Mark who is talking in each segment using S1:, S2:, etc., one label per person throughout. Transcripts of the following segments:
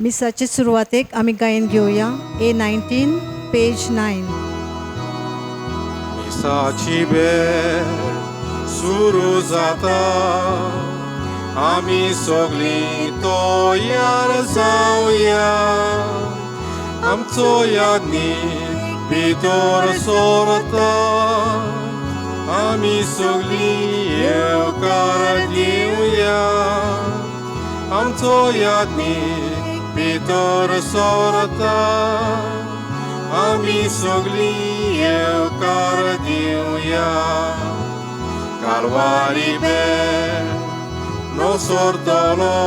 S1: मिसाची सुरवातेक आमी गायन घेवया A19 पेज 9.
S2: मिसाची वेळ सुरू जाता, आमी सगळीं तयार जावया. आमचो याज्ञीक भितर सरता, आमी सगळीं येवकार दिवया. आमचो याज्ञीक भितर सरता, आमी सगळीं येवकार दिवया. Kalvari be no sortolo,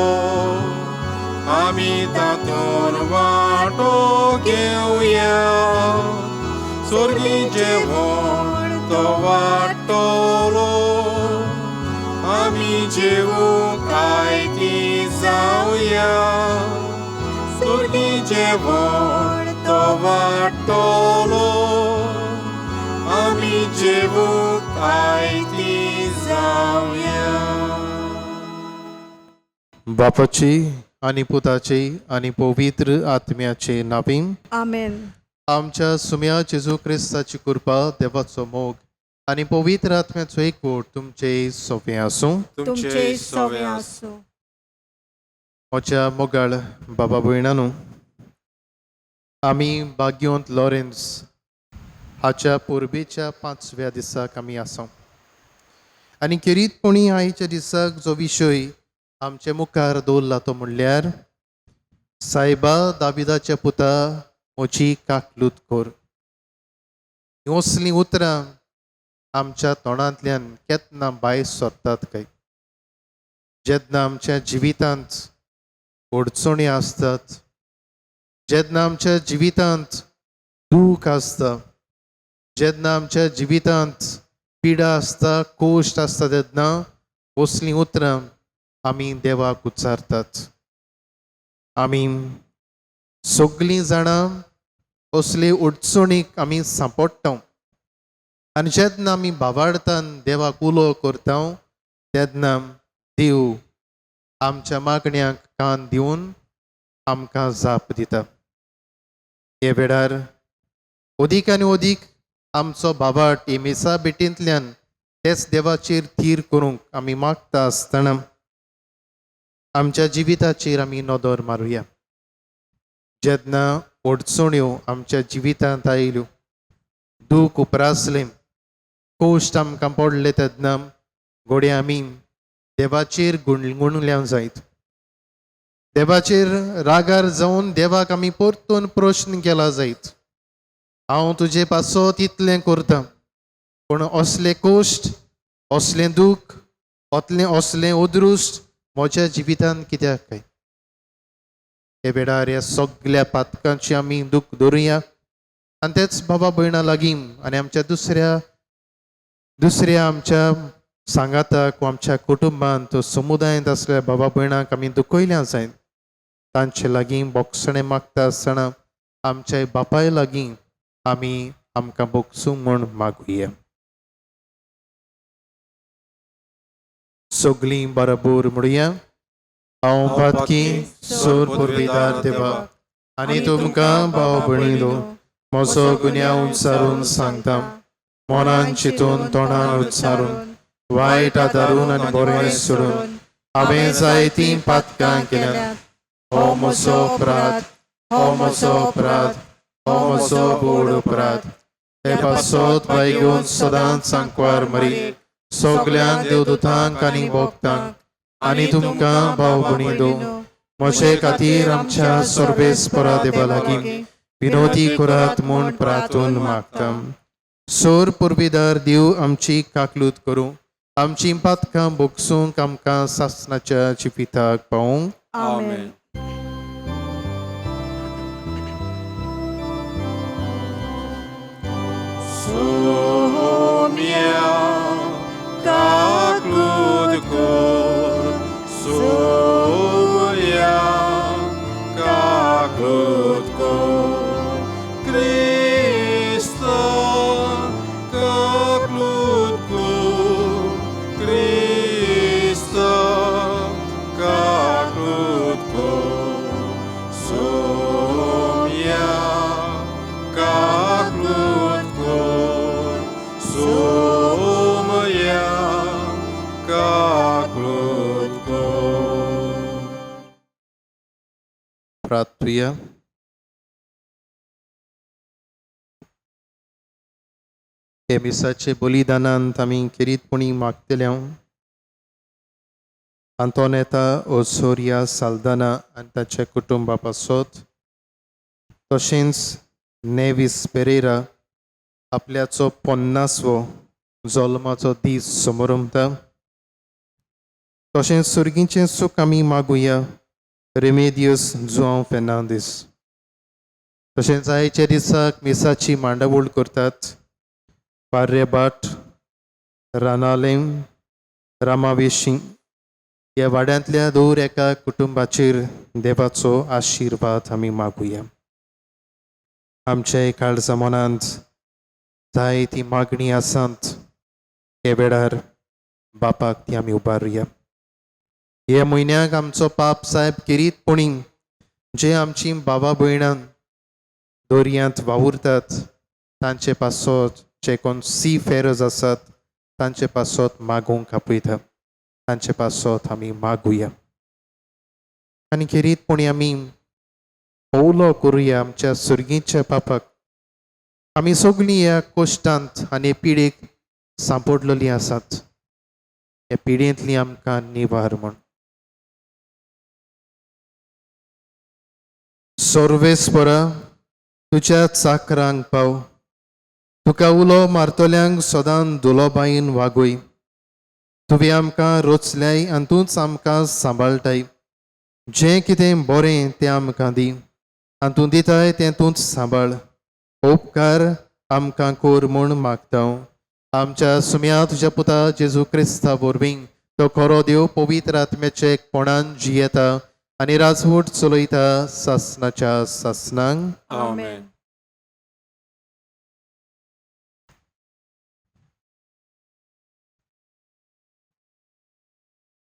S2: आमी तातून वांटो घेवया. स्वर्गीय जेवण तो वांटलो, आमी जेवूंक आयती जावया. स्वर्गीय जेवण तो वांटलो, आमी जेवूंक आयती जावया.
S3: बापाची आणि पुताची आणि पवित्र आत्म्याचे नावीं.
S1: आमेन.
S3: आमच्या सुम्या जेजू क्रिस्ताची कृपा, देवाचो मोग आणि पवित्र आत्म्याचो एकवट तुमचे सोबे आसूं.
S1: तुमचे सवे आसूं.
S3: म्हज्या मोगाळ बाबा भयणांनो, आमी भाग्योंत लॉरेन्स हाच्या पोरबेच्या 5व्या दिसाक आमी आसा आनी किरीतपणी आयच्या दिसाक जो विशय आमचे मुखार दवरला तो म्हणल्यार सायबा दाविदाच्या पुता म्हजी काकलूत कोर. हीं असलीं उतरां आमच्या तोंडांतल्यान केन्ना भायर सरतात काय? जेन्ना आमच्या जिवितांत अडचणी आसतात, जेन्ना आमच्या जिवितांत दूख आसता, जेन्ना आमच्या जिवितांत पिडा आसता, कोश्ट आसता, तेन्ना असलीं उतरां आमी देवाक उच्चारतात. आमी सगळीं जाणां असले अडचणीक आमी सांपडटा आनी जेन्ना आमी भावार्थान देवाक उलो करता, तेन्ना देव आमच्या मागण्यांक कान दिवन आमकां जाप दिता. हे वेळार अदीक आनी अदीक आमचो भावार्थ एमेसा बेटींतल्यान तेच देवाचेर थीर करूंक आमी मागता आसतना आमच्या जिविताचेर आमी नदर मारुया. जेन्ना अडचण्यो आमच्या जिवितांत आयल्यो, दूख उपरासलें, कोश्ट आमकां पडले, तेन्ना घोडे आमी देवाचेर गुणगुणल्या जायत. देवाचेर रागार जावन देवाक आमी परतून प्रश्न केला जायत. हांव तुजे पासत इतलें करतां, पूण असले कोश्ट, असलें दूख, असलें अदृश्ट म्हज्या जिवितांत कित्याक काय? हे वेळार ह्या सगळ्या पातकांची आमी दूख धरुया आनी तेच बाबा भयणां लागीं आनी आमच्या दुसऱ्या आमच्या सांगाताक वा आमच्या कुटुंबांत समुदायांत आसल्या बाबा भयणांक आमी दुखयल्या जायत. तांचे लागीं बोगसणें मागता आसतना आमच्या बापाय लागीं आमी आमकां बोगसूंक म्हूण मागुया. सगळीं बरोबर म्हणुया. हांव पातकी सोर पुर्विदार देवा आनी तुमकां भाव भयणीलो म्हजो गुन्यांव उच्चारून सांगता. मनान चिंतून तोंडान उच्चारून वायट आदारून आनी बरें सोडून हांवें जायतीं पातकां केल्यात. हो म्हजो अपराध, हो म्हजो अपराध, हो म्हजो बोड अपराध. हे पासत वायगून सदांच सांकवार मरी सगळ्यांक देवदूतांक आनी भक्तांक आनी तुमकां भाव भयणीलो म्हजे खातीर आमच्या सर्वेस्परा देवा लागीं विनोदी करात म्हूण प्रार्थून मागता. सोर पुर्विदार देव आमची काकलूत करूं, आमची पातकां भोगसूंक आमकां सासणाच्या जिविताक पावूंक.
S1: आमेन.
S2: Soumia kaklud kor, Soumia kaklud kor, Krista kaklud kor, Krista kaklud kor,
S3: प्रार्थुया. हे मिसाचे बलिदानांत आमी किरीतपणी मागतल्या आंतोनेता ओसोरिया साल्दाना आनी ताच्या कुटुंबा पासत तशेंच नेविस पेरेरा आपल्याचो 50वो जल्माचो दीस समारंभता. तशेंच सुर्गीचें सूख आमी मागुया रेमेदियस जुआंव फेर्नांदीस. तशेंच आयच्या दिसाक मिसाची मांडावळ करतात पार्रेबाट, रानालेम, रामावेशी ह्या वाड्यांतल्या दर एका कुटुंबाचेर देवाचो आशिर्वाद आमी मागुया. आमच्या काळजा मनांत जाय ती मागणी आसात हे वेळार बापाक ती आमी उबारुया. ह्या म्हयन्याक आमचो पाप साहेब किरीतपणी जे आमची बाबा भयणां दर्यांत वावुरतात तांचे पासत जे कोण सी फेरर्स आसात तांचे पासत मागूंक आपयता तांचे पासत आमी मागुया. आनी किरीतपणी आमी ओलो करुया आमच्या सुर्गीच्या पापाक. आमी सगळीं ह्या कश्टांत आनी पिडेक सांपडलेलीं आसात. ह्या पिडेंतली आमकां निवार म्हण. सर्वेस्परा तुज्या चाकरांक पाव. तुका उलो मारतल्यांक सदां दुलोबायेन वागय. तुवें आमकां रोचल्याय आनी तूंच आमकां सांबाळटाय. जें कितें बरें तें आमकां दी आनी तूं दिताय तें तूंच सांबाळ. उपकार आमकां कोर म्हूण मागता. आमच्या सुम्या तुज्या पुता जेजू क्रिस्ता वरवीं तो खरो देव पवित्र आत्म्याचे एकपणान जियेता आनी राजवट चलयता सासणाच्या सासणांक.
S2: Amen.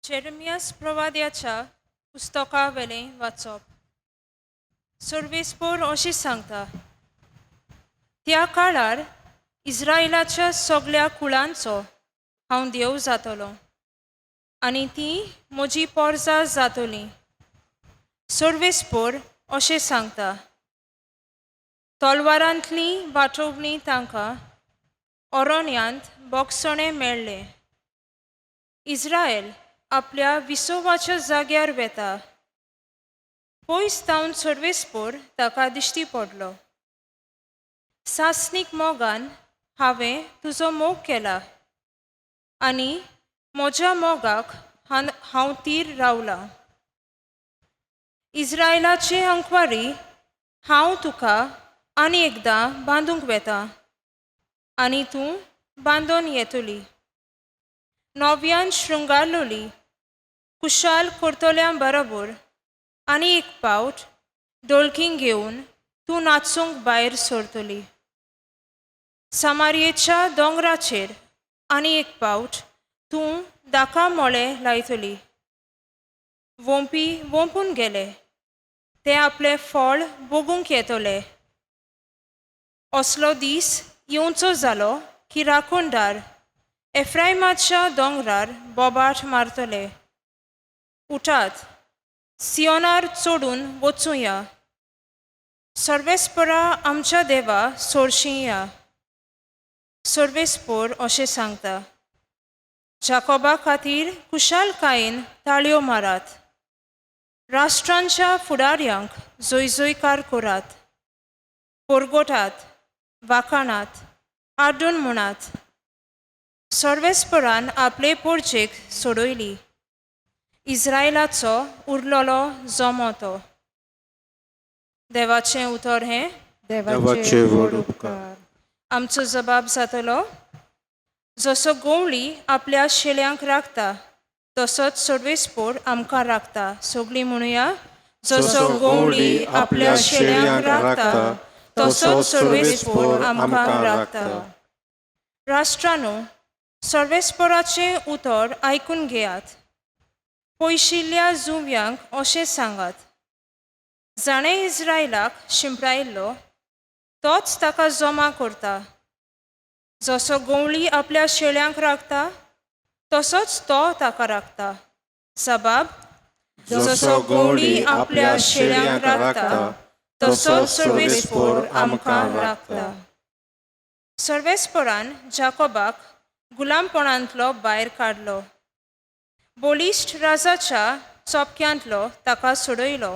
S4: जेरेमियास प्रवाद्याच्या पुस्तका वेलें वाचप. सर्वेस्पोर अशें सांगता, त्या काळार इस्रायलाच्या सगळ्या कुळांचो हांव देव जातलो आनी ती म्हजी पोरसां जातलीं. सर्वेस्पोर अशें सांगता, तलवारांतली वांटोवणी तांकां अरण्यांत बोगसणे मेळ्ळे. इस्रायल आपल्या विसोवाच्या जाग्यार वेता. पयस तावन सर्वेस्पोर ताका दिश्टी पडलो. सासणीक मोगान हांवें तुजो मोग केला आनी म्हज्या मोगाक हांव तीर रावला. इस्रायलाचे अंकवारी हांव तुका आनी एकदां बांदूंक वेता आनी तूं बांदून येतली. नव्यान शृंगारलोली कुशाल करतल्यां बरोबर आनी एक पावट ढोलकींक घेवन तूं नाचूंक भायर सरतली. समारियेच्या दोंगराचेर आनी एक पावट तूं दाका मोळे लायतली. वोंपी वोंपून गेले, ते आपले फळ भोगूंक येतले. असलो दीस येवचो जालो की राखणदार एफ्रायमाच्या दोंगरार बोबाट मारतले. उठात, सियोनार चोडून वचूया. सर्वेस्परा आमच्या देवा सोरशीं या. सर्वेस्पोर अशें सांगता, जाकोबा खातीर कुशालकायेन ताळयो मारात. राष्ट्रांच्या फुडाऱ्यांक जयजयकार करात. परगोठात, वाखाणात, आड्डून म्हणात. सर्वेस्परान आपले पोरचेक सोडयली. इस्रायलाचो उरलोलो जोमो तो. देवाचें उतर हें,
S2: देवाचे व्हड उपकार.
S4: आमचो जबाब जातलो, जसो गवळी आपल्या शेळ्यांक राखता तसोच सर्वेस्पोर आमकां राखता. सगळीं म्हणुया, जसो गवळी आपल्या शेळ्यांक राखता तसोच सर्वेस्पोर आमकां राखता. राष्ट्रांनो, सर्वेस्पोराचें उतर आयकून घेयात. पयशिल्ल्या जुव्यांक अशें सांगात, जाणें इस्रायलाक शिंपडायल्लो तोच ताका जमा करता. जसो गवळी आपल्या शेळ्यांक राखता तसोच तो ताका राखता. जबाब,
S2: जसो गोडी आपल्या शेळ्यांक राखता तसो सर्वेस्पोर आमकां राखता.
S4: सर्वेस्परान जाकोबाक गुलामपणांतलो भायर काडलो. बोलिश्ट राजाच्या चोपक्यांतलो ताका सोडयलो.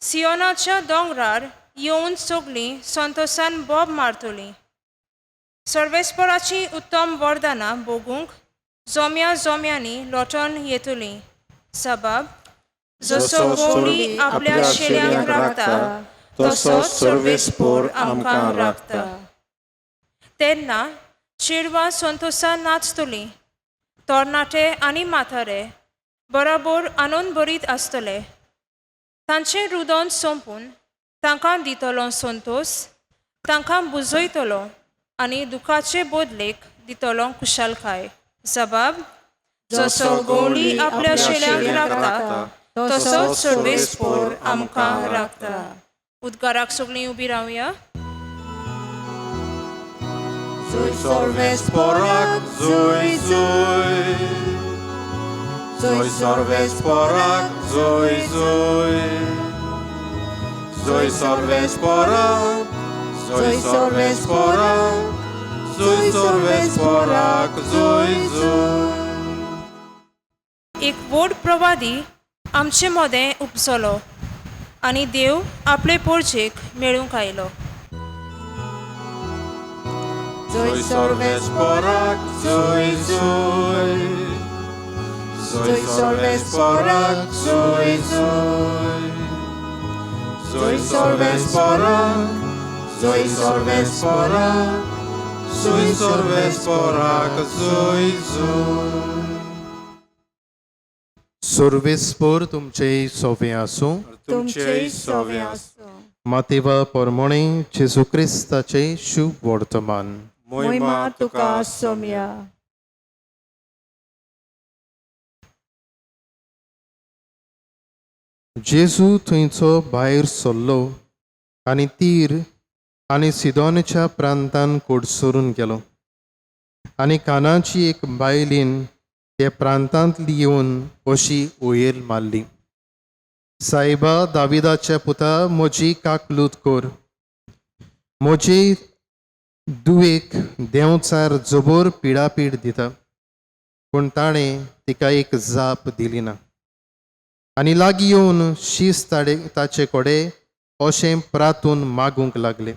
S4: सियोनाच्या दोंगरार येवन सगळीं संतोशान बोब मारतलीं. सर्वेस्पराची उत्तम वरदानां भोगूंक जोम्या जोम्यांनी लोटोन येतलीं. सबाब जसो गोडी आपल्या शेळ्यांक राखता
S2: तसो सर्वेस्पोर आमकां राखता.
S4: तेन्ना चेडवां संतोशान नाचतलीं. तरणाटे आनी म्हातारे बरोबर आनंद भरीत आसतले. तांचें रुदन संपून तांकां दितलो संतोश, तांकां बुजयतलो आनी दुखाचे बदलेक दितलो कुशलकाय. जबाब जसो गोडी आपल्या शेळ्यांक राखता तसो सर्वेस्पोर आमकां राखता. उद्गाराक सगळीं उबी रावया.
S2: Zui सर्वेस्पोराक zui zui. Zui सर्वेस्पोराक zui zui. Zui सर्वेस्पोराक. Zui सर्वेस्पोराक. Zui सर्वेस्पोराक zui zui.
S4: एक व्हड प्रवादी आमचे मदें उपसलो आनी देव आपले पोरचेक मेळूंक आयलो.
S2: Zui सर्वेस्पोराक zui zui. Zui सर्वेस्पोराक zui zui. Zui सर्वेस्पोराक. Zui सर्वेस्पोराक. Zui सर्वेस्पोराक zui zui.
S3: सर्वेस्पोर तुमचे सोवे आसूं.
S2: तुमचेय सोवे आसूं.
S3: मातेवा परमणे जेजू क्रिस्ताचे शुभ वर्तमान.
S2: मोहिमा तुका सोम्या.
S3: जेजू थंयचो भायर सरलो आनी तीर आनी सिदोनच्या प्रांतान कोडसरून गेलो. आनी कानाची एक बायलीन त्या प्रांतांतली येवन अशी ओयेल मारली, सायबा दाविदाच्या पुता म्हजी काकलूत कोर. म्हजे दुवेक देंवचार जबर पिडापीड दिता. पूण ताणें तिका एक जाप दिली ना. आनी लागीं येवन शीस ताचे कोडे अशें प्रातून मागूंक लागले,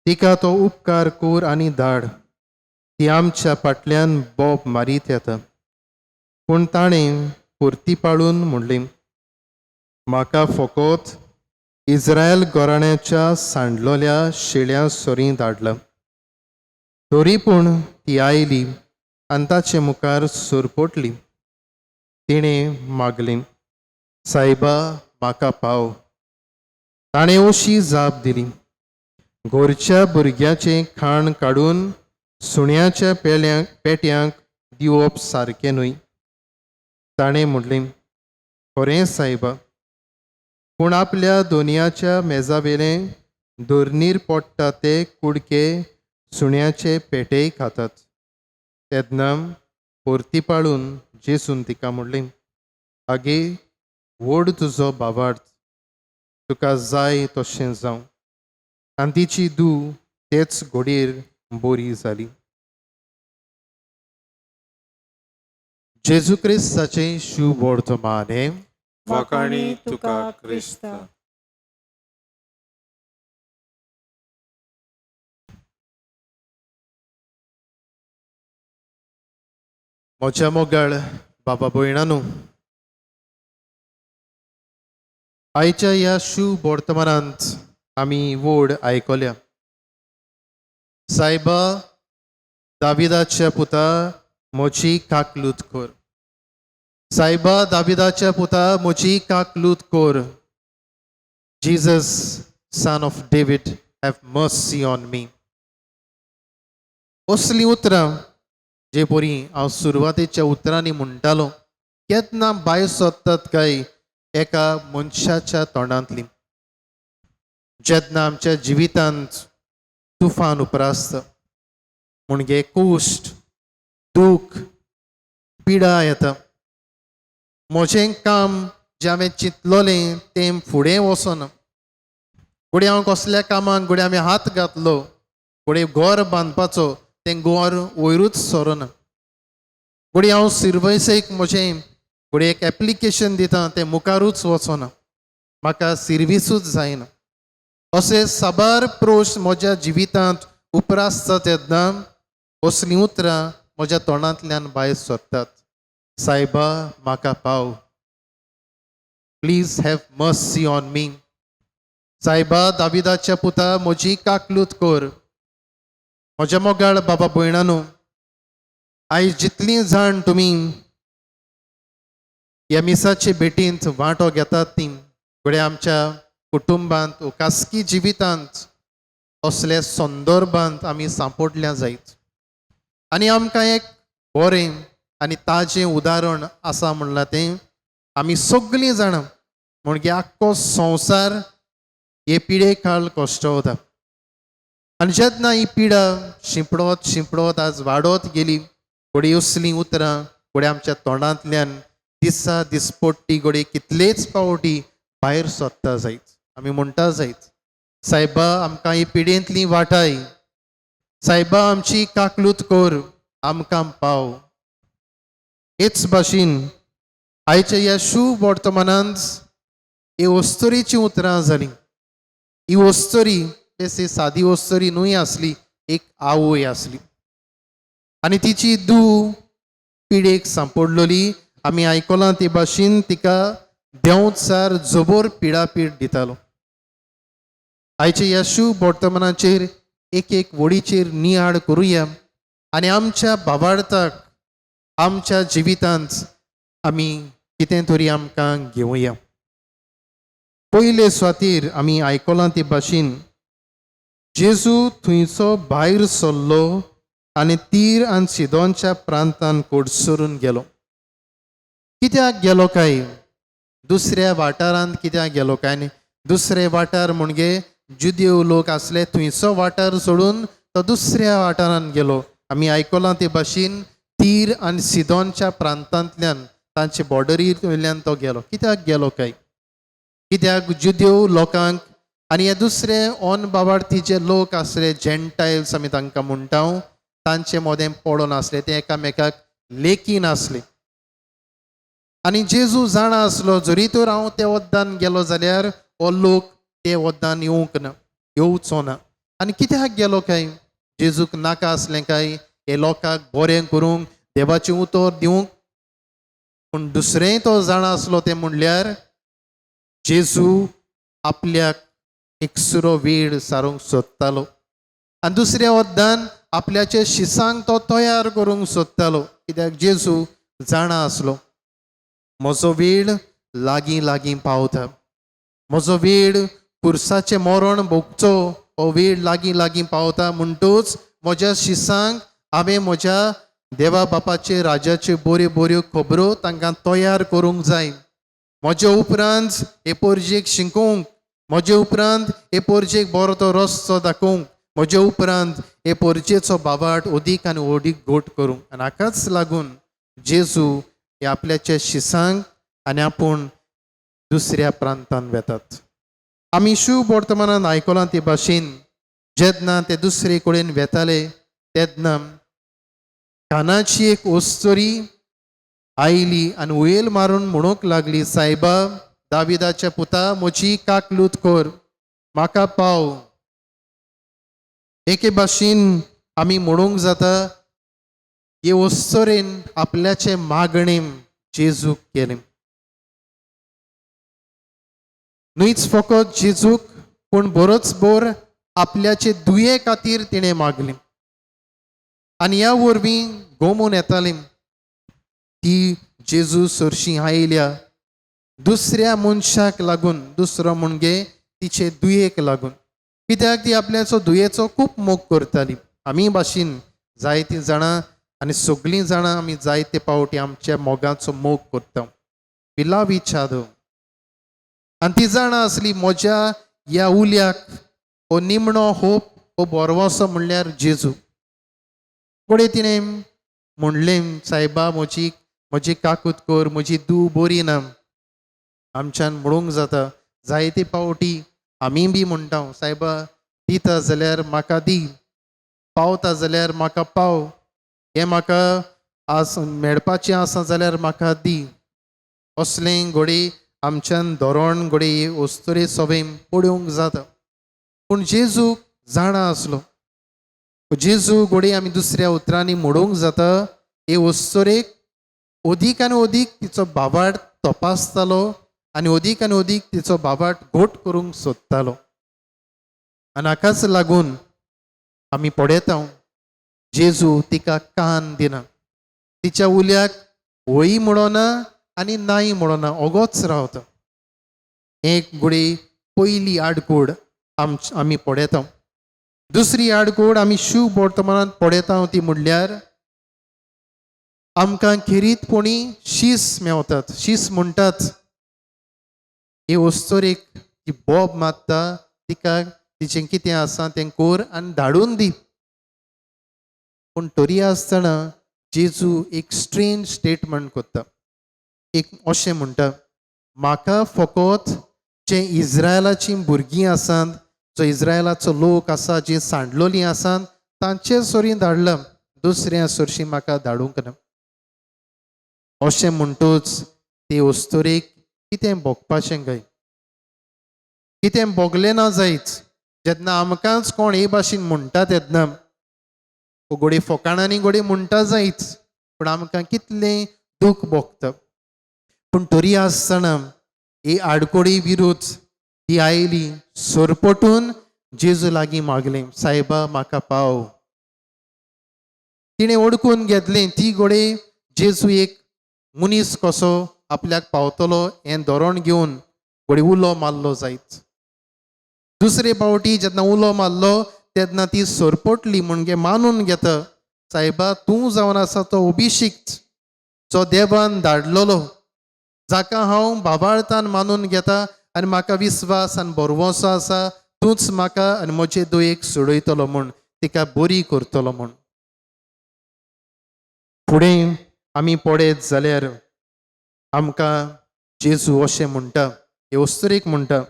S3: तिका तो उपकार कोर आनी धाड. ती आमच्या फाटल्यान बोब मारीत येता. पूण ताणें परती पाळून म्हणलें, म्हाका फकत इस्रायल घराण्याच्या सांडलोल्या शेळ्यां सोरी धाडला. तरी पूण ती आयली आनी ताचे मुखार सोरपटली. तिणें मागलें, सायबा म्हाका पाव. ताणें अशी जाप दिली, घरच्या भुरग्याचें खाण काडून सुण्याच्या पेट्यांक दिवप सारकें न्हय. ताणें म्हणलें, खरें सायबा, पूण आपल्या दोनयाच्या मेजावेलें दोरनीर पडटा ते कुडके सुण्याचे पेटेय खातात. तेन्ना परती पाळून जेसून तिका म्हणलें, आगे व्हड तुजो बाबार्थ, तुका जाय तशें जावं. आनी तिची धूव तेच घडयेर बरी जाली. जेजू क्रिस्ताचे शुभ वर्तमान.
S2: वखाणी तुका क्रिस्त.
S3: म्हज्या मोगाळ बाबा भयणांनो, आयच्या ह्या शुभ वर्तमानांत आमी वड आयकल्या. सायबा दाविदाच्या पुता म्हजी काकलूत कोर. सायबा दाविदाच्या पुता म्हजी काकलूत कोर. Jesus son of David have mercy on me. असली उतरां जे परी हांव सुरवातेच्या उतरांनी म्हणटालो केन्ना भायर सरतात काय एका मनशाच्या तोंडांतली. जेन्ना आमच्या जिवितांत तुफान उपरासता, म्हणजे कुश्ट, दूख, पिडा येता, म्हजें काम जें हांवें चिंतलोलें तें फुडें वचना. फुडें हांव कसल्या कामाक फुडें हांवें हात घातलो, फुडें घर बांदपाचो तें घर वयरूच सरना. फुडें हांव सिरवैसेक म्हजें फुडें एक एप्लिकेशन दितां तें मुखारूच वचना. म्हाका सिर्विसूच जायना. अशें साबार प्रोश म्हज्या जिवितांत उपरासता तेन्ना असलीं उतरां म्हज्या तोंडांतल्यान भायर सरतात. सायबा म्हाका पाव. प्लीज हॅव मर्सी ऑन मी. सायबा दाविदाच्या पुता म्हजी काकलूत कर. म्हज्या मोगाळ बाबा भयणानो, आयज जितलीं जाण तुमी ह्या मिसाचे भेटींत वांटो घेतात तीं फुडें आमच्या कुटुंबांत खासगी जिवितांत असले संदर्भांत आमी सांपडल्या जायत. आनी आमकां एक बरें आनी ताजें उदाहरण आसा म्हणलां तें आमी सगळीं जाणां म्हणजे आख्खो संवसार हे पिडे खाल कोश्टवता. आनी जेन्ना ही पिडा शिंपडत आज वाडत गेली, घोडी असलीं उतरां घोडी आमच्या तोंडांतल्यान दिसा दिसपट्टी घोडी कितलेच पावटी भायर सरता जायत. आमी म्हणटा जायत, सायबा आमकां ही पिडेंतली वाटाय. सायबा आमची काकलूत कर, आमकां पाव. हेच भाशेन आयच्या ह्या शुभ वर्तमानांत ही वस्तुरीची उतरां जालीं. ही वस्तुरी बेसी सादी वस्तुरी न्हय आसली, एक आवय आसली आनी तिची धूव पिडेक सांपडलोली. आमी आयकलां ते भाशेन तिका देंवचार जबर पिडापीड दितालो. आयच्या ह्या शुभ वर्तमानाचेर एक एक वडीचेर नियाळ करुया आनी आमच्या भावार्थाक आमच्या जिवितांत आमी कितें तरी आमकां घेवया. पयले सुवातेर आमी आयकलां ते भाशेन जेजू थंयचो भायर सरलो आनी तीर आनी सिदोनच्या प्रांतांत कोडसरून गेलो. कित्याक गेलो काय? दुसऱ्या वाठारांत कित्याक गेलो काय? दुसरे वाठार म्हणजे जुदेव लोक आसले थंयचो वाठार सोडून तो दुसऱ्या वाठारांत गेलो. आमी आयकलां ते भाशेन तीर आनी सिदोनच्या प्रांतांतल्यान तांचे बॉर्डरीर वयल्यान तो गेलो. कित्याक गेलो काय? कित्याक जुदेव लोकांक आनी हे दुसरे ऑन बाबार्थी जे लोक आसले जेंटायल्स आमी तांकां म्हणटा, तांचे मोदें पडोन आसले, ते एकामेकाक लेकीन आसले. आनी जेजू जाणा आसलो जरी तर हांव ते वद्दान गेलो जाल्यार हो लोक ते वद्दान येवचो ना. आनी कित्याक गेलो काय? जेजूक नाका आसलें काय हे लोकांक बरें करूंक, देवाचें उतर दिवंक? पूण दुसरेंय तो जाणा आसलो तें म्हणल्यार जेजू आपल्याक एकसुरो वेळ सारूंक सोदतालो आनी दुसऱ्या वद्दान आपल्याचे शिसांक तो तयार करूंक सोदतालो. कित्याक जेजू जाणा आसलो म्हजो वेळ लागीं लागीं पावता. म्हजो वेळ पुरसाचें मरण भोगचो हो वेळ लागीं लागीं पावता. म्हणटूच म्हज्या शिसांक हांवें म्हज्या देवा बापाचे राजाच्यो बऱ्यो बऱ्यो खबरो तांकां तयार करूंक जाय. म्हजे उपरांत हे पोरजेक शिकोवंक, म्हजे उपरांत हे पोरजेक बरो तो रस्तो दाखोवंक, म्हजे उपरांत हे पोरजेचो बाबाट ओदीक आनी ओदीक घोट करूंक. आनी हाकाच लागून जेजू हे आपल्याच्या शिसांक आनी आपूण दुसऱ्या प्रांतांत वेतात. आमी शुभ वर्तमानांत आयकलां ते भाशेन जेन्ना ते दुसरे कडेन वेताले तेन्ना कानाची एक ओस्तोरी आयली आनी वयल मारून म्हणूंक लागली, सायबा दाविदाच्या पुता म्हजी काकलूत कर, म्हाका पाव. एके भाशेन आमी म्हणूंक जाता हे ओस्तोरेन आपल्याचे मागणें जेजूक केलें. न्हयच फकत जेजूक पूण बरोच बोर आपल्याचे दुये खातीर तिणें मागलें. आनी ह्या वरवीं घुमून येतालें ती जेजू सरशीं आयल्या दुसऱ्या मनशाक लागून, दुसरो म्हणजे तिचे दुयेक लागून. कित्याक ती आपल्याचो दुयेचो खूब मोग करताली. आमी भाशेन जायतीं जाणां आनी सगळीं जाणां आमी जायते पावटी आमच्या मोगाचो मोग करता. We love each other. आनी ती जाणा आसली म्हज्या ह्या उल्याक हो निमणो होप, हो बरवसो म्हणल्यार जेजू. फुडें तिणें म्हणलें, सायबा म्हजी म्हजी काकूत कर, म्हजी धूव बरी ना. आमच्यान म्हणूंक जाता. जायते पावटी आमी बी म्हणटा सायबा दिता जाल्यार म्हाका दी, पावता जाल्यार म्हाका पाव, हें म्हाका आस मेळपाचें आसा जाल्यार म्हाका दी. असलें घोडी आमच्यान धोरण घोडी वस्तुरे सवें पडूंक जाता. पूण जेजूक जाणा आसलो. जेजू घोडी आमी दुसऱ्या उतरांनी म्हणूंक जाता हे वस्तुरेक अदीक आनी अदीक तिचो बाबाट तपासतालो आनी अदीक आनी अदीक तिचो बाबाट घोट करूंक सोदतालो. आनी हाकाच लागून आमी पळयता जेजू तिका कान दिना. तिच्या उल्याक होई म्हणना आनी नाही म्हणना, ओगोच रावता. एक घोडी पयली आडकूड आमी पळयता. दुसरी आडकूड आमी शुभ वर्तमानांत पळयता ती म्हणल्यार आमकां खेरीतपणी शीस मेवतात. शीस म्हणटात हे वस्तुरेक जी बोब मारता तिका तिचें कितें आसा तें कर आनी धाडून दी. पूण तरी आसतना जेजू एक स्ट्रेंज स्टेटमेंट करता. एक अशें म्हणटा, म्हाका फकत जे इज्रायलाची भुरगीं आसात, जो इज्रायलाचो लोक आसा, जी सांडलोलीं आसात, तांचे सोरी धाडलां, दुसऱ्या सोरशी म्हाका धाडूंक ना. अशें म्हणटूच ते वस्तुरेक कितें भोगपाचें काय, कितें भोगलें ना जायत. जेन्ना आमकांच कोण हे भाशेन म्हणटा तेन्ना घोडी फकाणांनी घोडी म्हणटा जायत, पूण आमकां कितलें दूख भोगता. पूण तरी आसतना ही आडकोडी विरुद्ध ती आयली, सोरपटून जेजू लागीं मागलें, सायबा म्हाका पाव. तिणें ओडकून घेतलें. ती घोडे जेजू एक मनीस कसो आपल्याक पावतलो हें धोरण घेवन घोडी उलो मारलो जायत. दुसरे फावटी जेन्ना उलो मारलो तेन्ना ती सोरपटली म्हणजे मानून घेता, सायबा तूं जावन आसा तो अभिशिक्त, जो देवान धाडलेलो, जाका हांव बाबाळतान मानून घेता आनी म्हाका विस्वास आनी भरवंसो आसा तूंच म्हाका आनी म्हजे दुयेक सोडयतलो म्हूण, तिका बरी करतलो म्हूण. फुडें आमी पळयत जाल्यार आमकां जेजू अशें म्हणटा, हे वस्तुरेक म्हणटा,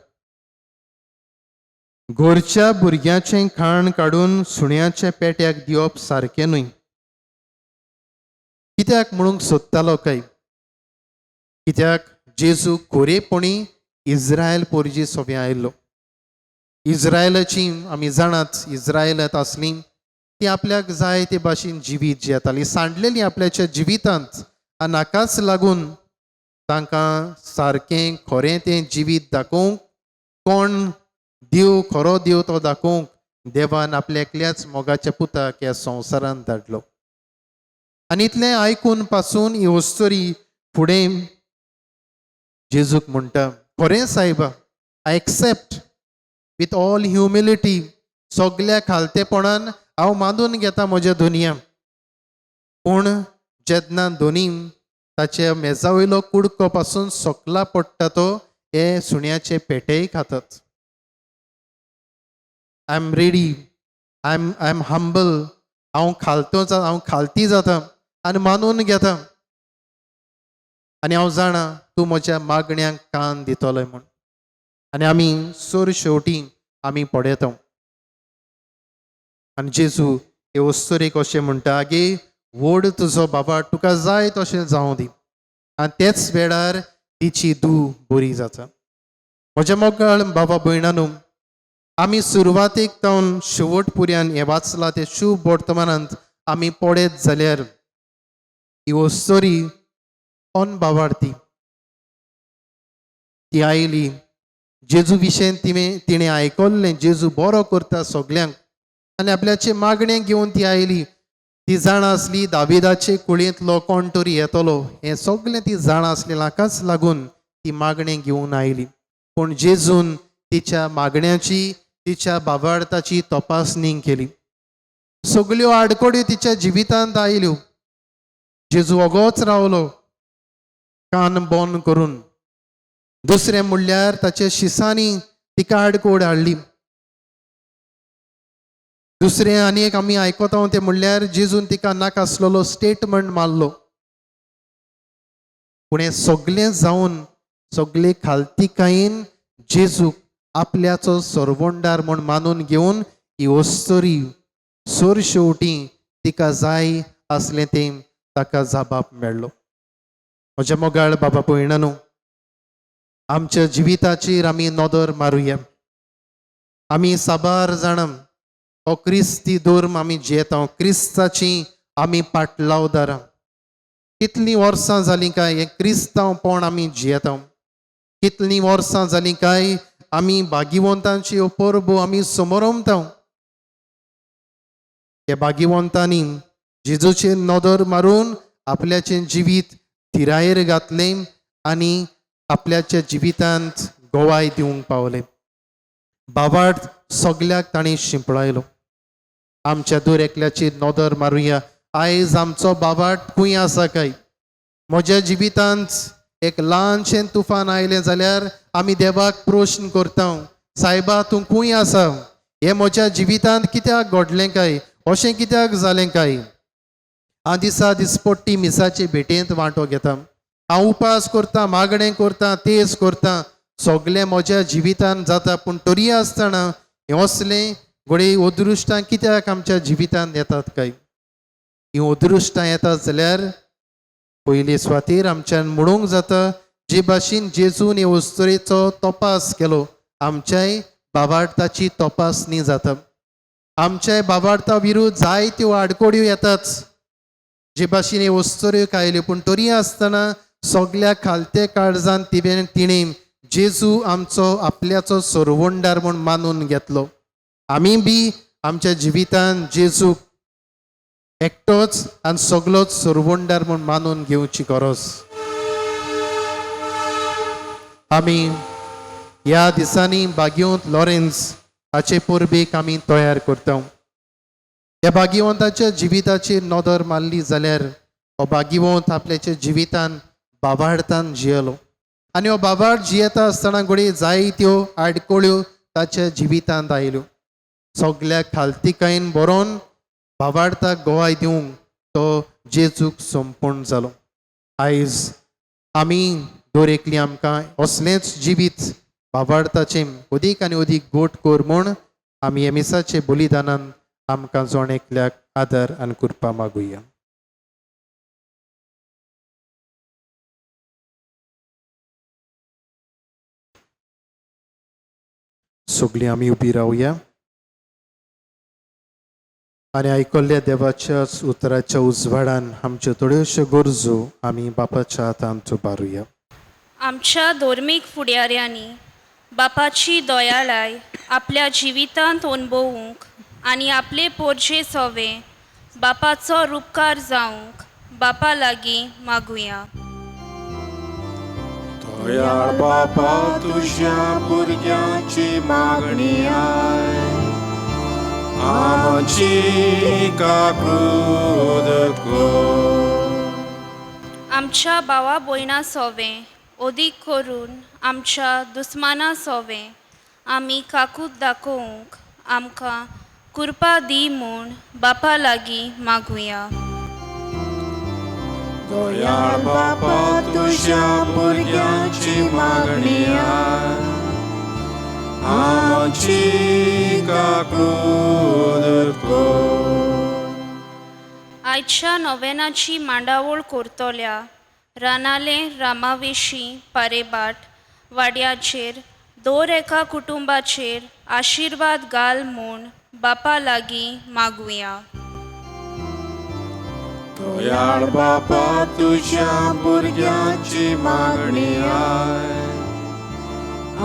S3: घरच्या भुरग्याचें खाण काडून सुण्याच्या पेट्याक दिवप सारकें न्हय. कित्याक म्हणूंक सोदतालो काय, कित्याक जेजू खोरेपणी इज्रायल पोरजी सोबे आयल्लो. इज्रायलाची आमी जाणात, इज्रायलांत आसली ती आपल्याक जाय ते भाशेन जिवीत जियेताली, सांडलेली आपल्याच्या जिवितांत. आनी हाकाच लागून तांकां सारकें खरें तें जिवीत दाखोवंक, कोण देव खरो देव तो दाखोवंक देवान आपल्या एकल्याच मोगाच्या पुताक ह्या संवसारांत धाडलो. आनी इतलें आयकून पासून ही वस्तुरी फुडें जेजूक म्हणटा, खरें सायबा, I accept with all humility, सगल्या खालतेपणान हांव मानून घेता म्हज्या दुनयाक. पूण जेन्ना दोनी ताच्या मेजा वयलो कुडको पासून सकला पडटा तो हे सुण्याचे पेटेय खातात. I am ready, I am humble, हांव खालती जाता आनी मानून घेता. आनी हांव जाणा तूं म्हज्या मागण्यांक कान दितोलो म्हूण. आनी आमी सोर शेवटी आमी पळयता आनी जेजू हे वस्तुरेक अशें म्हणटा, आगे व्हड तुजो बाबा तुका जाय तशें जावं दी. आनी तेच वेळार तिची धूव बरी जाता. म्हज्या मोगाळ बाबा भयणांनो, आमी सुरवातेक जावन शेवट पर्यंत हें वाचलां तें शुभ वर्तमानांत आमी पळयत जाल्यार ही वस्तुरी अनबावार्थी. ती आयली, जेजू विशयी तिणें आयकल्लें, जेजू बरो करता सगल्यांक, आनी आपल्याचे मागणे घेवन ती आयली. ती जाण आसली दाविदाचे कुळींतलो कोण तरी येतलो, हें सगळें ती जाण आसलें, हाकाच लागून ती मागणें घेवन आयली. पूण जेजून तिच्या मागण्याची, तिच्या बाबार्थाची तपासणी केली. सगल्यो आडकोड्यो तिच्या जिवितांत आयल्यो. जेजू ओगोच रावलो कान बंद करून. दुसरें म्हणल्यार ताच्या शिसांनी तिका आडकोड हाडली. दुसरें आनी एक आमी आयकता तें म्हणल्यार जेजून तिका नाका आसलेलो स्टेटमेंट मारलो. पूण हें सगळें जावन सगळे खालतिकायेन जेजूक आपल्याचो सरवंडार म्हूण मानून घेवन ही वस्तोरी सोर शेवटी तिका जाय आसलें तें ताका जाबाप मेळ्ळो. म्हज्या मोगाळ बाबा भयणांनो, आमच्या जिविताचेर आमी नदर मारुया. आमी साबार जाण हो क्रिस्ती धर्म आमी जियेता, क्रिस्ताची आमी पाटलावदारां. कितलीं वर्सां जालीं काय हें क्रिस्तांवपण आमी जियेता. कितलीं वर्सां जालीं काय आमी भागिवंतांची ह्यो परबो आमी समोरमता. ह्या भागिवंतांनी जेजूचेर नदर मारून आपल्याचें जिवीत थिरायेर घातलें आनी आपल्याच्या जिवितांत गोवाय दिवंक पावले. बाबाड सगल्याक ताणें शिंपडायलो. आमच्या दर एकल्याचेर नदर मारुया. आयज आमचो बाबाड खंय आसा काय? म्हज्या जिवितांत एक ल्हानशें तुफान आयलें जाल्यार आमी देवाक प्रश्न करता, सायबा तूं खंय आसा? हें म्हज्या जिवितांत कित्याक घडलें काय? अशें कित्याक जालें काय? हांव दिसा दिसपट्टी मिसाचे भेटेंत वांटो घेता. हांव उपास करतां, मागणें करतां, तेस करतां, सगळें म्हज्या जिवितांत जाता. पूण तरी आसतना हें असलें घडये अदृश्टां कित्याक आमच्या जिवितांत येतात काय? ही अदृश्टां येतात जाल्यार पयले सुवातेर आमच्यान म्हणूंक जाता, जे भाशेन जेजून हे वस्तुरेचो तपास केलो, आमच्याय बाबार्थाची तपासणी जाता. आमच्याय बाबार्था विरुद्ध जायत्यो आडकोड्यो येतात. जे भाशेन हे वस्तुऱ्यो खायल्यो, पूण तरी आसतना सगल्या खालते काळजान तिणें जेजू आमचो आपल्याचो सरवंडार म्हूण मानून घेतलो. आमी बी आमच्या जिवितांत जेजूक एकटोच आनी सगलोच सरवंडार म्हूण मानून घेवची गरज. आमी ह्या दिसांनी भाग्यवंत लॉरेन्स हाचे परबेक आमी तयार करता. ह्या भाग्यवंताच्या जिविताचेर नदर मारली जाल्यार हो भाग्यवंत आपल्याच्या जिवितांत बाबार्थान जियेलो. आनी हो बाबार्थ जियेता आसतना घडये जायत्यो आडकोळ्यो ताच्या जिवितांत आयल्यो. सगल्या खालतिकायेन बरोवन बाबार्थाक गोवाय दिवंक तो जेजूक संपूर्ण जालो. आयज आमी दर एकली आमकां असलेंच जिवीत बाबार्थाचें अदीक आनी अदीक गोट कर म्हूण आमी हे मिसाचे बलिदानान आमकां जोण एकल्याक आदर आनी कृपा मागुया. सगळीं आमी उबी रावया आनी आयकल्ल्या देवाच्या उतराच्या उजवाडान आमच्यो थोड्योश्यो गरजो आमी बापाच्या हातांत उबारुया.
S4: आमच्या धर्मीक फुडाऱ्यांनी बापाची दयाळाय आपल्या जिवितांत अणभवूंक आनी आपले पोरचे सवे बापाचो रूपकार जावंक बापा लागीं मागुया.
S2: दयाळ बापा, तुझ्या भुरग्यांची मागणी आय. आमची काकूद कर.
S4: आमच्या भावा भयणां सोवे अदीक करून आमच्या दुस्माना सोवे आमी काकूत दाखोवंक आमकां कृपा दी म्हूण बापा लागीं मागुया.
S2: दयाळ बापा, तुझ्या भुरग्यांची मागणी आय. आमची काकूद कर.
S4: आयच्या नोवेनाची मांडावळ करतल्या रानाले रामाविशीं पारेबाट वाड्याचेर दर एका कुटुंबाचेर आशिर्वाद घाल म्हूण बापा लागीं मागुया.
S2: दयाळ बापा, तुझ्या भुरग्यांची मागणी आय.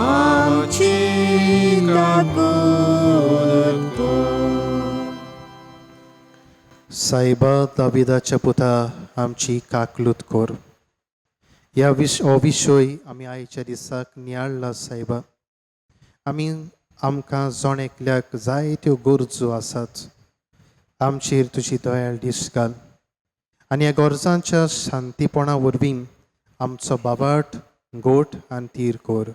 S2: आमची काकूद कर.
S3: सायबा दाविदाच्या पुता आमची काकलूत कर. ह्या हो विशय आमी आयच्या दिसाक नियाळ्ळा सायबा. आमकां जोण एकल्याक जायत्यो गरजो आसात. आमचेर तुजी दयाळ दिश्ट घाल आनी ह्या गरजांच्या शांतीपणा वरवीं आमचो बाबाट गोठ आनी तीर कर.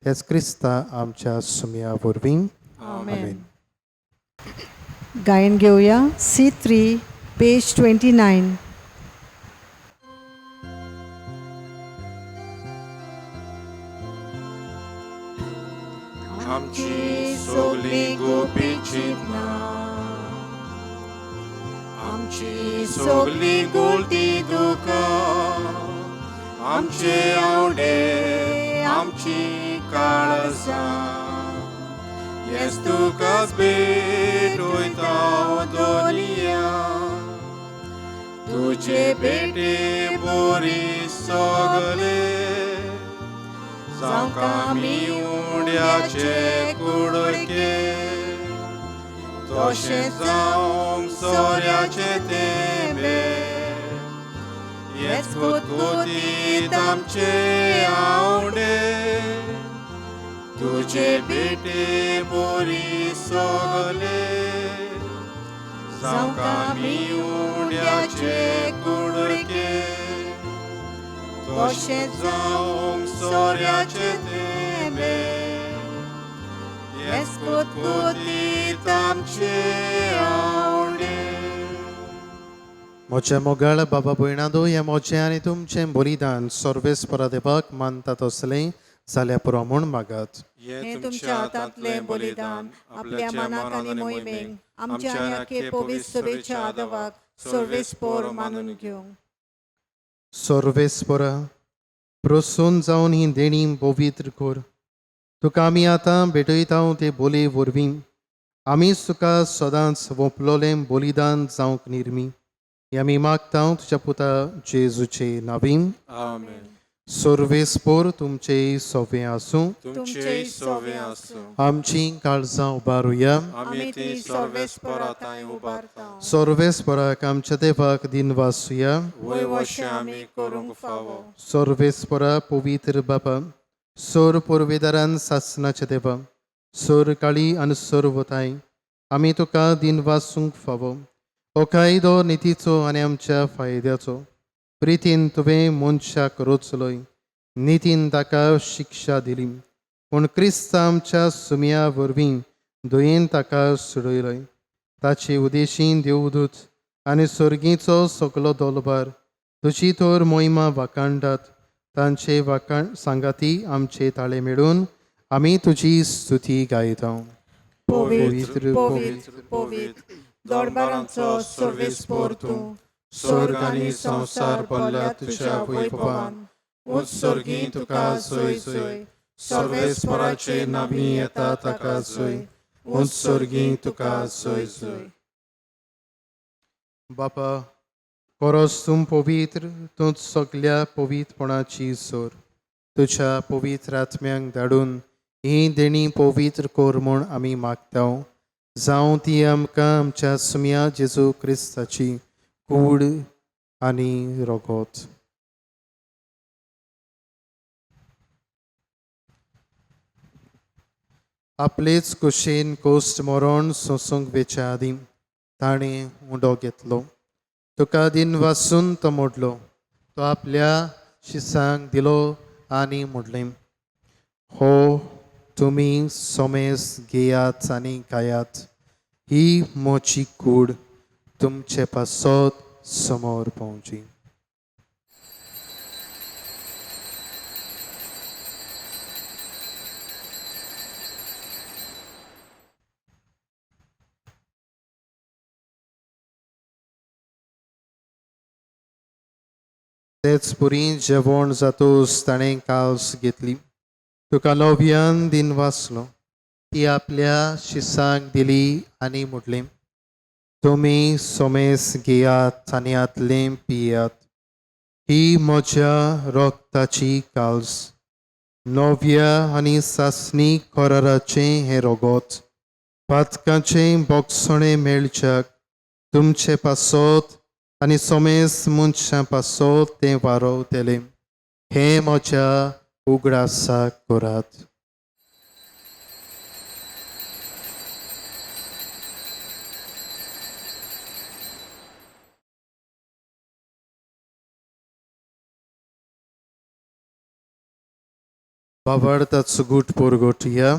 S3: हेच क्रिस्ता आमच्या सुमया वरवीं. आमेन.
S1: गायन घेऊया. C3 page 29.
S2: आमची सगळी गोपीची ना आमची सगळी गोलती तुका आमचे आवडे आमची काळजां येस तुकाच भेट वयता दोनिया तुझे बेटे बोरी सगळे जावं आमी उंड्याचे कुडके तशें जावंक सोऱ्याचे तेंबे हेच कोतकोतीत आमचे आवडे तुझे बेटे बोरी सगळे जावं आमी उंड्याचे कुडके तशें जावंक सोऱ्याचे तेंबे हेच कोतकोतीत आमचे आवडे
S3: म्हज्या मोगाळ बाबा भयणादो हे मोचें आनी तुमचें बलिदान सर्वेस्परा देवाक मानतात असलें जाल्यार पुरो म्हूण मागात.
S1: हे तुमच्या हातांतले बलिदान आपल्या मनाक आनी मोहिमेक आमच्या आनी आख्खे पवित्र सभेच्या आदवाक सर्वेस्पर मानून घेवंक.
S3: सर्वेस्परा प्रसून जावन ही देणी पवित्र कर. तुका आमी आतां भेटयता ते बोले वरवीं आमी तुका सदांच ओंपलोलें बलिदान जावंक निर्मी हें आमी मागता तुज्या पुता जेजूचे नांवीन.
S2: आमेन.
S3: सर्वेस्पर तुमचे सोवे आसूं.
S2: तुमचे सोवे आसूं.
S3: आमची काळजां उबारुया.
S2: आमी ती सर्वेस्पराताय उबारता.
S3: सर्वेस्पराक आमच्या देवाक दिन वासुया.
S2: वय वशें आमी करूंक फावो.
S3: सर्वेस्परा पवित्र बाबा सोर पुर्वेदारान सासनाचे देवा सोर काळी आनी सर्वताय आमी तुका दिन वासूंक फावो. हो कायदो नितीचो आनी आमच्या फायद्याचो प्रितीन तुवें मनशाक रचलोय नितीन ताका शिक्षा दिली पूण क्रिस्त आमच्या सुमया वरवीं दुयेन ताका सोडयलोय. ताची उदेशीं देवदूत आनी सर्गीचो सगलो दलबार तुजी तर मोहिमा वाखाणटात. तांचे सांगाती आमचे ताळे मेळून आमी तुजी स्तुती गायता.
S1: पवित्र पवित्र पवित्र दरबारांचो सर्वेस्पर तूं
S3: स्वर्ग आनी संवसार भरल्या तुज्या वैभवान
S2: उत्सर्गी तुका सोय सोय सर्वेस्पराचे नांवी येता ताका सोय उत्सर्गी तुका सोय सोय.
S3: बापा परस तूं पवित्र तूंच सगल्या पवित्रपणाची सोर तुज्या पवित्र आत्म्यांक धाडून ही देणी पवित्र कोर म्हूण आमी मागता. जावं ती आमकां आमच्या सुमया जेजू क्रिस्ताची कूड आनी रगत. आपलेच कुशेन कोस्ट मरण सोसूंक वेच्या आदीं ताणें उंडो घेतलो. तुका दिन वासून तो मोडलो. तो आपल्या शिसांक दिलो आनी म्हणलें हो तुमी सोमेस घेयात आनी खायात. ही मोची कूड तुमचे पासत समोर पावची. तेच पुरी जेवण जातूस ताणें काल्स घेतली. तुका लोभयान दिन वाचलो. ती आपल्या शिसांक दिली आनी म्हणलें तुमी सोमेस घेयात आनी आतलें पियात. ही म्हज्या रोगताची काल्स नव्या आनी सासणी कराराचें हें रगत पातकाचें बोगसणें मेळच्याक तुमचे पासत आनी सोमेस मनशां पासत तें वारोवतलें. हें म्हज्या उगडासाक करात. Bavartați gut purgotia.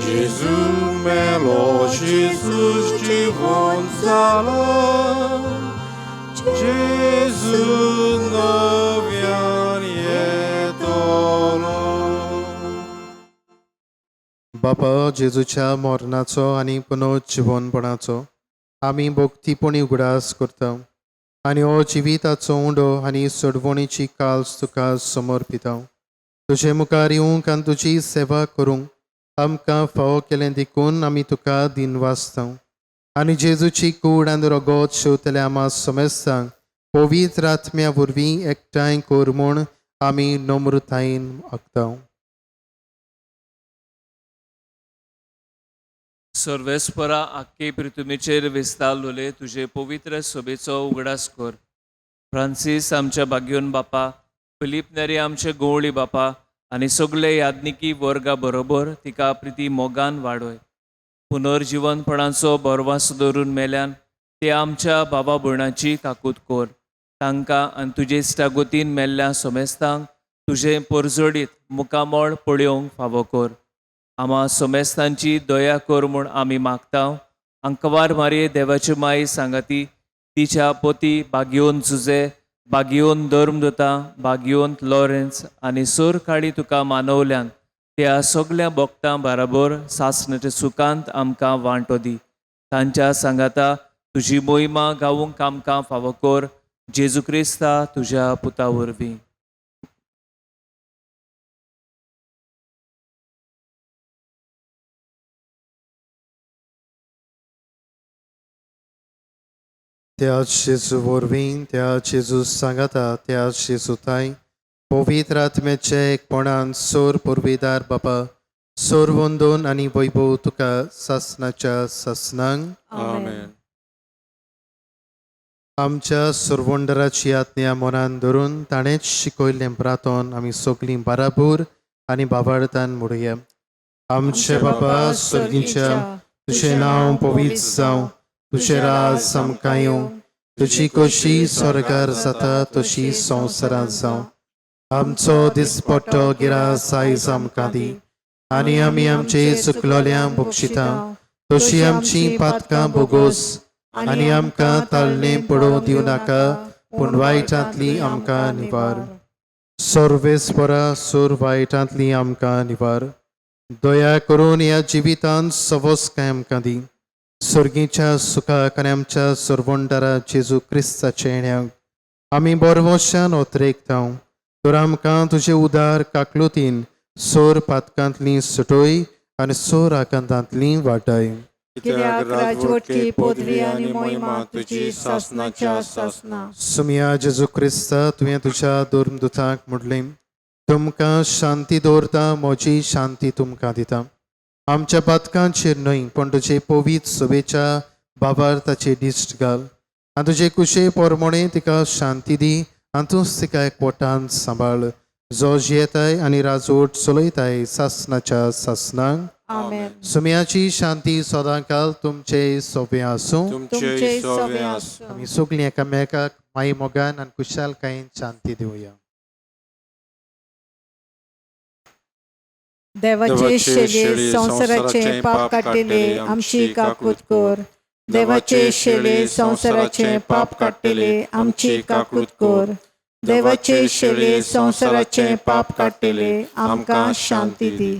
S2: Jezu melo, Jesus Gonzalo, Jezu novian je tolo.
S3: बापा जेजूच्या मरणाचो आनी पुनर्जीवनपणाचो आमी भक्तीपणी उगडास करता आनी हो जिविताचो उंडो आनी सोडवणीची काल्स तुका समर्पिता. तुजे मुखार येवंक आनी तुजी सेवा करूंक आमकां फावो केलें देखून आमी तुका दिनवासता आनी जेजूची कूड आनी रगत शेवतल्या आमा समेस्तांक पवित्र आत्म्या वरवीं एकठांय कर म्हूण आमी नम्रतायेन मागता.
S5: सर्वेस्परा आख्खे पृथ्वीचेर विस्तारलोले तुजे पवित्र सभेचो उगडास कर. फ्रांसीस आमच्या भाग्योन बापा, फिलीप नेरी आमचे गवळी बापा आनी सगळे याज्ञिकी वर्गा बरोबर तिका प्रिती मोगान वाडय. पुनर्जीवनपणाचो बरवास धरून मेल्यान ते आमच्या भावा भयणाची काकूत कर. तांकां आनी तुजे इश्टागोतीन मेल्ल्या समेस्तांक तुजे परजडीत मुखामळ पळयोवंक फावो कर. आमा समेस्तांची दया कर म्हूण आमी मागता. अंकवार मारये देवाची माई सांगाती, तिच्या पोती बागियोन जुजे, बागियोन धर्मदूता, बागियोन लॉरेन्स आनी सर काळी तुका मानवल्यान त्या सगळ्या भक्तां बरोबर सासणाच्या सुखांत आमकां वांटो दी. तांच्या सांगाता तुजी मोहिमा गावूंक आमकां फावो कर. जेजू क्रिस्ता तुज्या पुता वरवीं.
S3: त्या जेजू वरवीं त्या जेजू सांगाता त्या जेजूताय पवित्र आत्म्याचे एकपणान सोर पुरवेदार बापा सोर वंदन आनी वैभव तुका सासणाच्या सासणांक
S1: आमेन.
S3: आमच्या सुरवंडराची आज्ञा मनान धरून ताणेच शिकयल्लें प्रार्थन आमी सगळीं बाराबोर आनी बाबार्थान म्हणुया. आमचे बापा स्वर्गीच्या तुजें नांव पवित्र जावं, तुजें राज आमकां येवं, तुजी कशी स्वर्गार जाता तशी संवसारांत जावं. आमचो दिसपट्टो गिरास आयज आमकां दी आनी आमी आमचे चुकलोल्यांक बक्षिता तशी आमची पातकां बोगोस आनी आमकां ताळणें पडोवं दिवं नाका पूण वायटांतली आमकां निवार. सर्वेस्परा सोर वायटांतली आमकां निवार. दया करून ह्या जिवितांत सवस काय आमकां दी. सर्गीच्या सुखाक आनी आमच्या सर्वंडारा जेजू क्रिस्ताचे येण्याक आमी बरवशान ओतरेकता. तर आमकां तुजे उदार काकलुतीन सोर पातकांतली सुटोय आनी सोर आकांतांतली वाटाय.
S1: कित्याक राजवटकी पदवी आनी मोहिमा तुजी सासणाच्या सासना.
S3: सुमया जेजू क्रिस्ता तुवें तुज्या धर्मदुतांक म्हणलें, तुमकां शांती दवरता, म्हजी शांती तुमकां दिता. आमच्या पातकांचेर न्हय पण तुजे पवित्र सभेच्या भावार्थाचेर दिश्ट घाल आनी तुजे कुशे पोरमोणे तिका शांती दी आनी तूंच तिका एकवटान सांबाळ. जो जियेताय आनी राजवट चलयताय सासणाच्या सासनांक.
S1: आमेन.
S3: सुमयाची शांती सदांकाल तुमचे सोबे आसूं.
S1: तुमचे सोबे आसूं.
S3: आमी सगळीं एकामेकाक माई मोगान आनी कुशालकायेन शांती दिवया.
S1: देवाचे शेळे संवसाराचे पाप काडलेले आमची काकूत कर. देवाचे शेळे संवसाराचे पाप काडलेले आमची काकूत कर. देवाचे शेळे संवसाराचे पाप काडलेले आमकां शांती दी.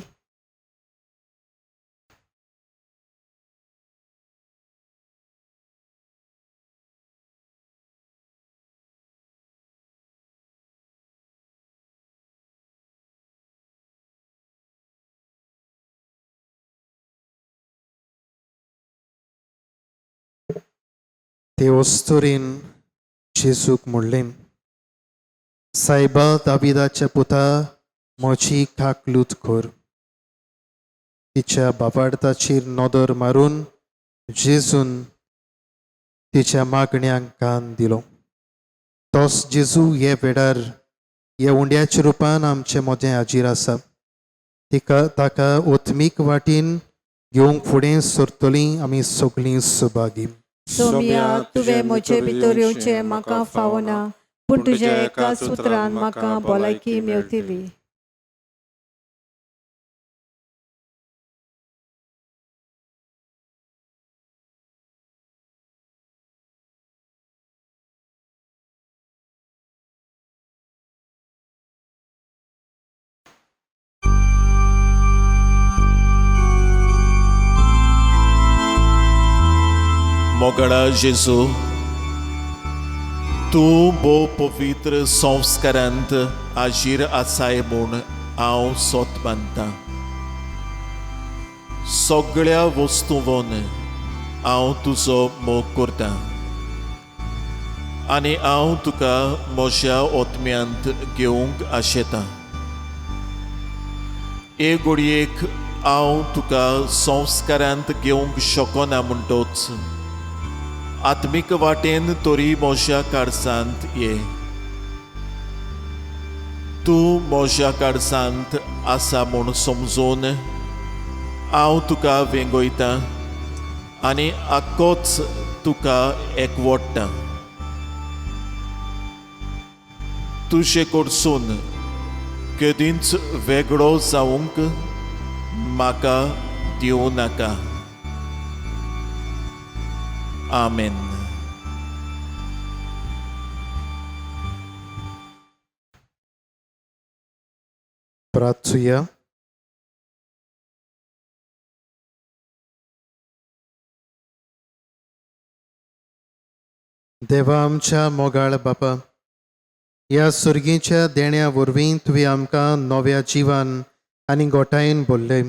S3: ते वस्तुरीन जेजूक म्हणलें, सायबा दाविदाच्या पुता म्हजी काकलूत कर. तिच्या बाबार्थाचेर नदर मारून जेजून तिच्या मागण्यांक कान दिलो. तोच जेजू हे वेळार ह्या उंड्याच्या रुपान आमचे मदें हाजीर आसा. ताका ओत्मीक वाटेन घेवंक फुडें सरतलीं आमी सगळीं सुभागी.
S1: सोमया तुवें म्हजे भितर येवचें म्हाका फावना पूण तुज्या एका सुत्रान म्हाका भलायकी मेवतली.
S6: मोगळा जेजू, तूं भोव पवित्र संस्कारांत आजीर आसाय म्हूण हांव सोत मानतां. सगळ्या वस्तूंवन हांव तुजो मोग करतां आनी हांव तुका म्हज्या ओतम्यांत घेवंक आशेतां. हे घडयेक हांव तुका संस्कारांत घेवंक शकना म्हणटोच आत्मीक वाटेन तरी म्हज्या कारसांत ये. तूं म्हज्या कारसांत आसा म्हूण समजून हांव तुका वेंगयतां आनी आख्खोच तुका एकवटतां. तुजे कडसून केदींच वेगळो जावंक म्हाका दिवं नाका. आमेन.
S3: प्रार्थुया. देवा आमच्या मोगाळ बापा, ह्या सुर्गीच्या देण्या वरवीं तुवें आमकां नव्या जिवान आनी गोठायेन भरले.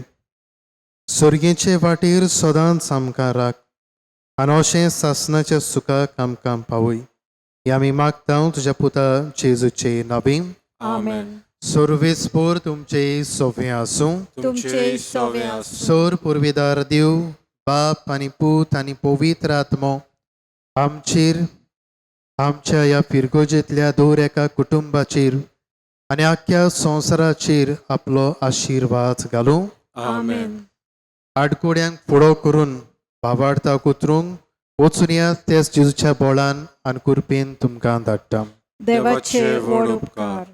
S3: सुर्गेचे वाटेर सदांच आमकां राख आनी अशें सासणाच्या सुखाक आमकां पावय. हें आमी मागता तुज्या पुता जेजूचे नांवान.
S1: आमेन.
S3: सर्वेस्पोर तुमचे सोवे आसूं.
S1: तुमचे सोवे आसूं.
S3: सोर पुर्विदार देव, बाप आनी पूत आनी पवित्र आत्मो आमचेर, आमच्या ह्या फिरगोजेंतल्या दर एका कुटुंबाचेर आनी आख्ख्या संवसाराचेर आपलो आशिर्वाद घालूं.
S1: आमेन.
S3: आडकोड्यांक फुडो करून भावार्थाक उतरूंक वचून या तेच जेजूच्या बोळान आनी कुरपेन तुमकां धाडटा.
S1: देवाचे व्हड उपकार.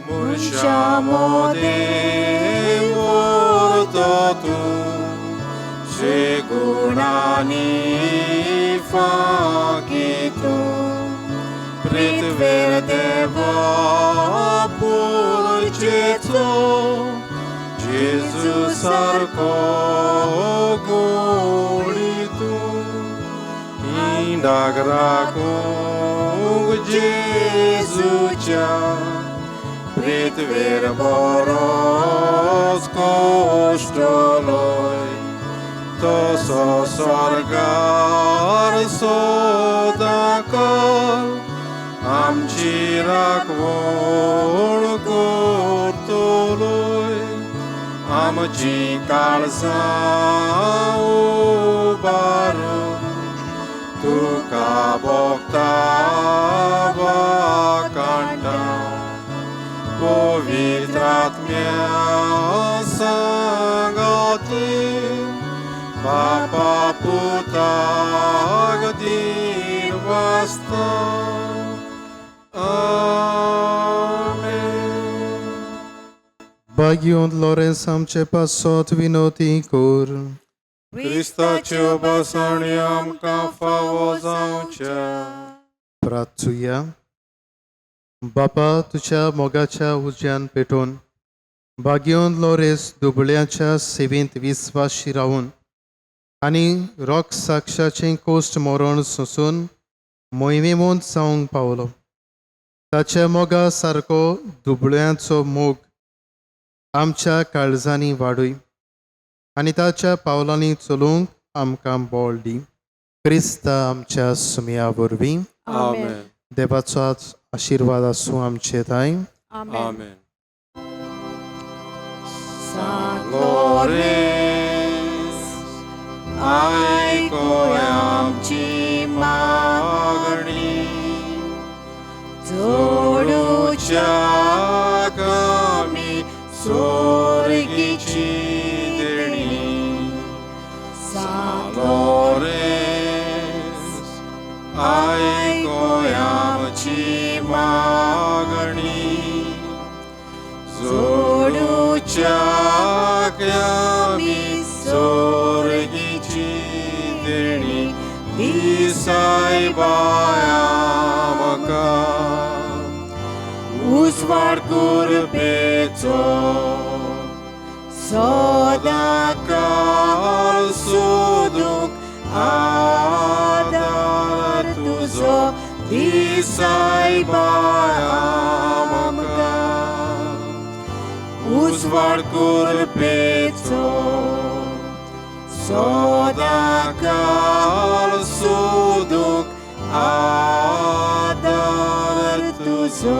S2: Murcia mode morto tu, segurani fakitu, pret verdeva purceto, Jesus sarko golitu, indagraku Jezucia, pret verboros koštoloj, to so sorgar sodakar, amči rakvol kortoloj, amči kalza ubaru, tu kabokta bakanta. Povitratmia sangati, Papa puta gdin vasta. Amen.
S3: Bagion Lores आमचे पासत विनोती core.
S2: Christaचे obasani amka fawo जावच्या.
S3: प्रार्थुया. बापा, तुझ्या मोगाच्या उज्यान पेटोवन बागियोन Lowry दुबळ्याच्या सेवेंत विस्वाशी रावून आनी रोक साक्षाचें कोश्ट मरण सोंसून मोहिमेमोंत जावंक पावलो. ताच्या मोगा सारको दुबळ्याचो मोग आमच्या काळजांनी वाडूय आनी ताच्या पावलांनी चलूंक आमकां बळ दी. क्रिस्ता आमच्या सुमया वरवीं.
S2: Amen.
S3: देवाचो आशीर्वाद आसूं आमचे थंय.
S2: Amen. Salores, आयकोय आमची मागणी, जोडूच्या कमी स्वर्गीची देणी. Salores, आयकोय आमची मागणी, जोडूच्या आमी स्वर्गीची देणी. दिसाय बायामका उसवाड कुरपेचो
S1: सदाकाळ सोदूक आदार तुझो दिसाय बाळ आमकां उजवाड करपेचो सदाकाळ सोदूक आदार तुझो.